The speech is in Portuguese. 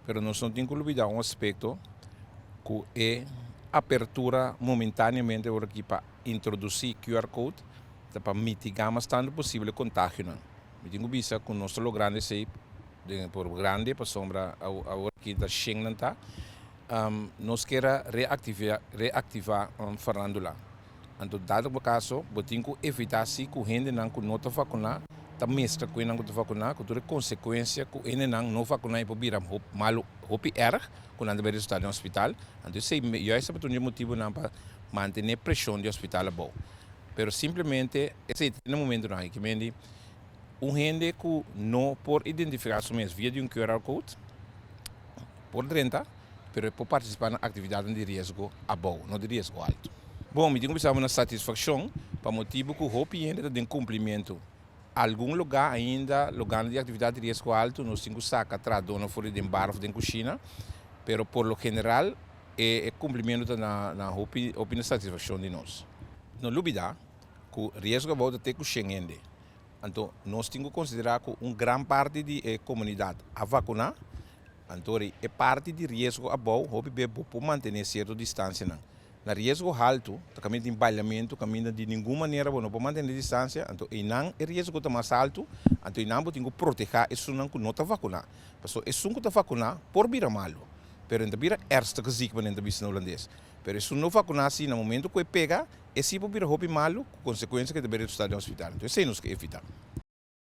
pero nós não temos que olvidar um aspecto que é apertura momentaneamente por aqui para introduzir QR Code para mitigar mais tanto possível contágio. Eu tenho visto que nós logrando sei por grande para sombra aqui da Schengen nós queremos reativar Fernando lá. Então, dado o caso, eu tenho que evitar se que a gente não está vacunada, a mestra que não está vacunada, que toda consequência que a gente não vacunar para virar mal, roupa erg, quando anda para estar no hospital. Então, sei, eu esse é o motivo para manter a pressão do hospital bom. Pero simplesmente, esse é o momento não, que me gente que não por identificar se mesmo via de um QR Code, por dentro, pero por participar na atividade de risco bom, não de risco alto. Bom, me tenho que uma satisfação para motivo que o roupa ainda tem cumprimento. Algum lugar ainda, lugar de atividade de risco alto, nós temos que sacar tradona fora de barro, de cozinha, pero por lo general é cumprimento na roupa na satisfação de nós. Não dúvida que o risco volta ter cozinha ainda. Então, nós temos que considerar que uma grande parte da comunidade a vacinar, então é parte de risco bom, roupa por manter certa distância. Na risco alto, caminho de embalhamento, caminho de nenhuma maneira não pode manter a distância, então e não é risco está mais alto, então não pode proteger isso não que não está vacinado. Porque isso não está vacinado por vir malo, pero ainda vira erste que ziek para ainda vir holandês. Pero isso não vacinar se no momento que pega, esse pode vir roupa malo, consequência que deve estar no hospital. Então isso é nos que evitar.